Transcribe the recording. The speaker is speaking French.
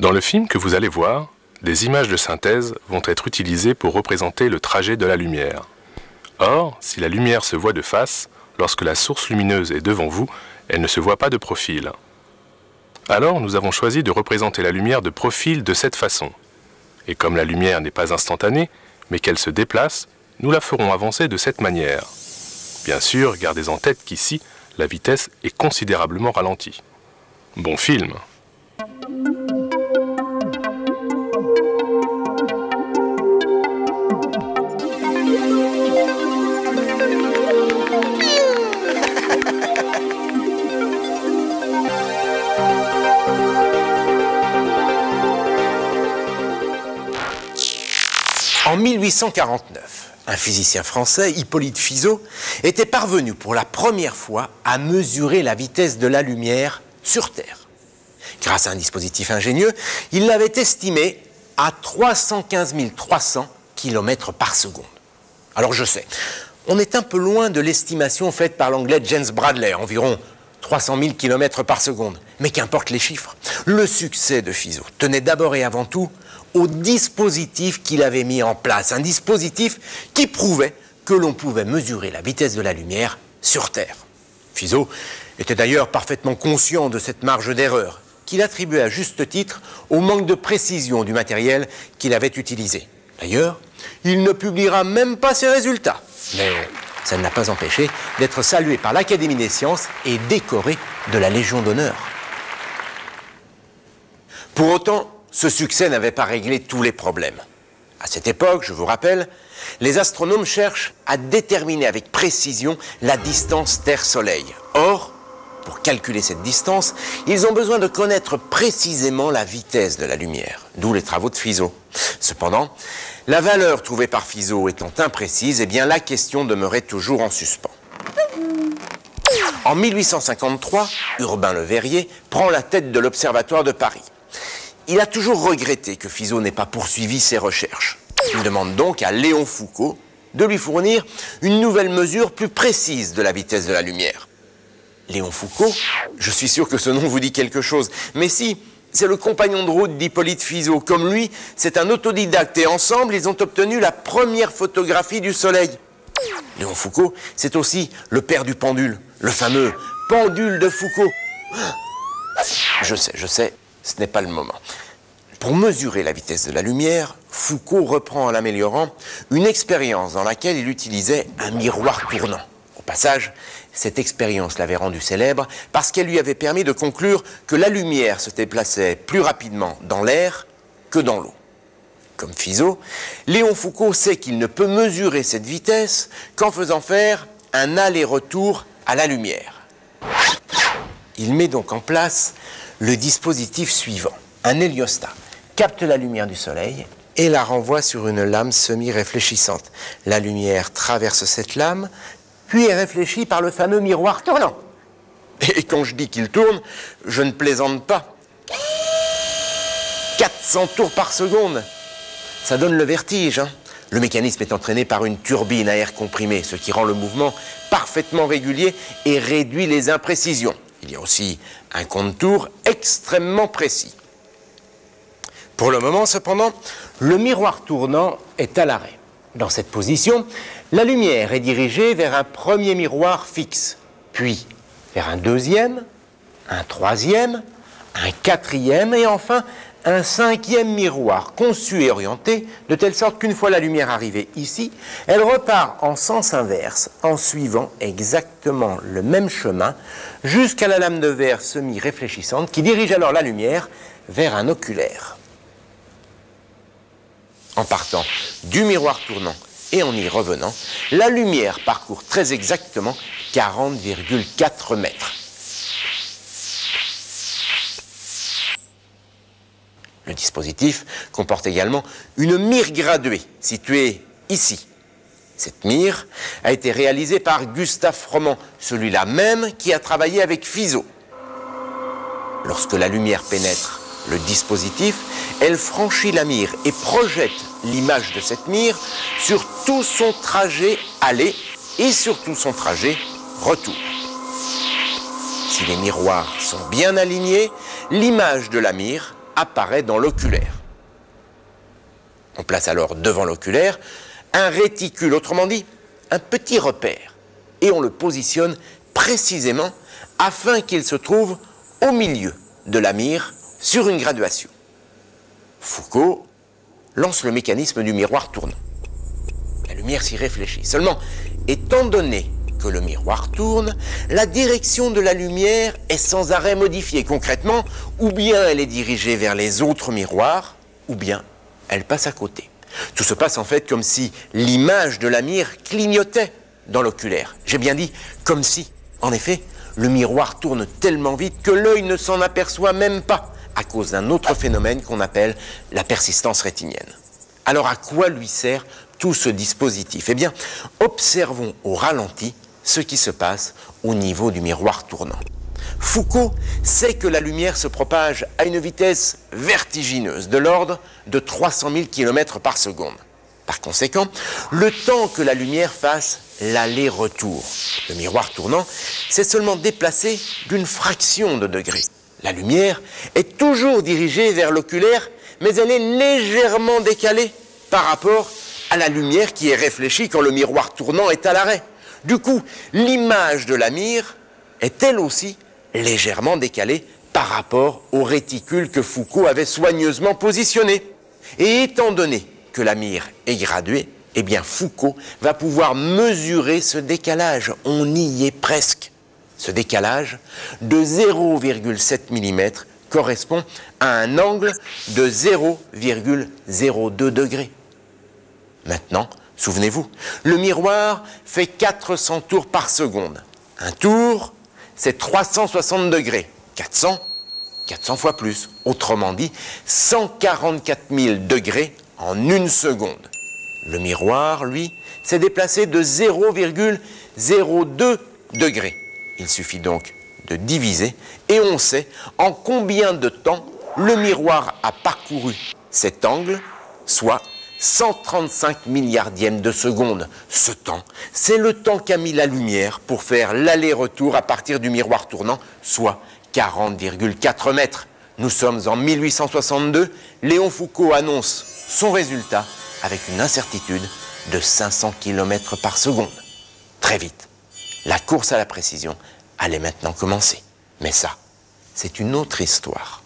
Dans le film que vous allez voir, des images de synthèse vont être utilisées pour représenter le trajet de la lumière. Or, si la lumière se voit de face, lorsque la source lumineuse est devant vous, elle ne se voit pas de profil. Alors, nous avons choisi de représenter la lumière de profil de cette façon. Et comme la lumière n'est pas instantanée, mais qu'elle se déplace, nous la ferons avancer de cette manière. Bien sûr, gardez en tête qu'ici, la vitesse est considérablement ralentie. Bon film! En 1849, un physicien français, Hippolyte Fizeau, était parvenu pour la première fois à mesurer la vitesse de la lumière sur Terre. Grâce à un dispositif ingénieux, il l'avait estimé à 315 300 km par seconde. Alors je sais, on est un peu loin de l'estimation faite par l'anglais James Bradley, environ 300 000 km par seconde. Mais qu'importe les chiffres, le succès de Fizeau tenait d'abord et avant tout au dispositif qu'il avait mis en place. Un dispositif qui prouvait que l'on pouvait mesurer la vitesse de la lumière sur Terre. Fizeau était d'ailleurs parfaitement conscient de cette marge d'erreur, qu'il attribuait à juste titre au manque de précision du matériel qu'il avait utilisé. D'ailleurs, il ne publiera même pas ses résultats. Mais ça ne l'a pas empêché d'être salué par l'Académie des sciences et décoré de la Légion d'honneur. Pour autant, ce succès n'avait pas réglé tous les problèmes. À cette époque, je vous rappelle, les astronomes cherchent à déterminer avec précision la distance Terre-Soleil. Or, pour calculer cette distance, ils ont besoin de connaître précisément la vitesse de la lumière, d'où les travaux de Fizeau. Cependant, la valeur trouvée par Fizeau étant imprécise, eh bien la question demeurait toujours en suspens. En 1853, Urbain Le Verrier prend la tête de l'Observatoire de Paris. Il a toujours regretté que Fizeau n'ait pas poursuivi ses recherches. Il demande donc à Léon Foucault de lui fournir une nouvelle mesure plus précise de la vitesse de la lumière. Léon Foucault, je suis sûr que ce nom vous dit quelque chose, mais si, c'est le compagnon de route d'Hippolyte Fizeau. Comme lui, c'est un autodidacte et ensemble, ils ont obtenu la première photographie du Soleil. Léon Foucault, c'est aussi le père du pendule, le fameux pendule de Foucault. Je sais, ce n'est pas le moment. Pour mesurer la vitesse de la lumière, Foucault reprend en l'améliorant une expérience dans laquelle il utilisait un miroir tournant. Au passage, cette expérience l'avait rendu célèbre parce qu'elle lui avait permis de conclure que la lumière se déplaçait plus rapidement dans l'air que dans l'eau. Comme Fizeau, Léon Foucault sait qu'il ne peut mesurer cette vitesse qu'en faisant faire un aller-retour à la lumière. Il met donc en place le dispositif suivant. Un héliostat capte la lumière du soleil et la renvoie sur une lame semi-réfléchissante. La lumière traverse cette lame, puis est réfléchie par le fameux miroir tournant. Et quand je dis qu'il tourne, je ne plaisante pas. 400 tours par seconde, ça donne le vertige, hein. Le mécanisme est entraîné par une turbine à air comprimé, ce qui rend le mouvement parfaitement régulier et réduit les imprécisions. Il y a aussi un compte-tours extrêmement précis. Pour le moment, cependant, le miroir tournant est à l'arrêt. Dans cette position, la lumière est dirigée vers un premier miroir fixe, puis vers un deuxième, un troisième, un quatrième et enfin un cinquième miroir conçu et orienté de telle sorte qu'une fois la lumière arrivée ici, elle repart en sens inverse en suivant exactement le même chemin jusqu'à la lame de verre semi-réfléchissante qui dirige alors la lumière vers un oculaire. En partant du miroir tournant et en y revenant, la lumière parcourt très exactement 40,4 mètres. Le dispositif comporte également une mire graduée située ici. Cette mire a été réalisée par Gustave Froment, celui-là même qui a travaillé avec Fizeau. Lorsque la lumière pénètre le dispositif, elle franchit la mire et projette l'image de cette mire sur tout son trajet aller et sur tout son trajet retour. Si les miroirs sont bien alignés, l'image de la mire apparaît dans l'oculaire. On place alors devant l'oculaire un réticule, autrement dit, un petit repère, et on le positionne précisément afin qu'il se trouve au milieu de la mire sur une graduation. Foucault lance le mécanisme du miroir tournant. La lumière s'y réfléchit. Seulement, étant donné que le miroir tourne, la direction de la lumière est sans arrêt modifiée. Concrètement, ou bien elle est dirigée vers les autres miroirs, ou bien elle passe à côté. Tout se passe en fait comme si l'image de la mire clignotait dans l'oculaire. J'ai bien dit comme si. En effet, le miroir tourne tellement vite que l'œil ne s'en aperçoit même pas à cause d'un autre phénomène qu'on appelle la persistance rétinienne. Alors à quoi lui sert tout ce dispositif? Eh bien, observons au ralenti ce qui se passe au niveau du miroir tournant. Foucault sait que la lumière se propage à une vitesse vertigineuse, de l'ordre de 300 000 km par seconde. Par conséquent, le temps que la lumière fasse l'aller-retour, le miroir tournant, s'est seulement déplacé d'une fraction de degré. La lumière est toujours dirigée vers l'oculaire, mais elle est légèrement décalée par rapport à la lumière qui est réfléchie quand le miroir tournant est à l'arrêt. Du coup, l'image de la mire est elle aussi légèrement décalée par rapport au réticule que Foucault avait soigneusement positionné. Et étant donné que la mire est graduée, eh bien Foucault va pouvoir mesurer ce décalage. On y est presque. Ce décalage de 0,7 mm correspond à un angle de 0,02 degrés. Maintenant, souvenez-vous, le miroir fait 400 tours par seconde. Un tour, c'est 360 degrés. 400 fois plus. Autrement dit, 144 000 degrés en une seconde. Le miroir, lui, s'est déplacé de 0,02 degrés. Il suffit donc de diviser et on sait en combien de temps le miroir a parcouru cet angle, soit 135 milliardièmes de seconde. Ce temps, c'est le temps qu'a mis la lumière pour faire l'aller-retour à partir du miroir tournant, soit 40,4 mètres. Nous sommes en 1862, Léon Foucault annonce son résultat avec une incertitude de 500 km par seconde. Très vite, la course à la précision allait maintenant commencer. Mais ça, c'est une autre histoire.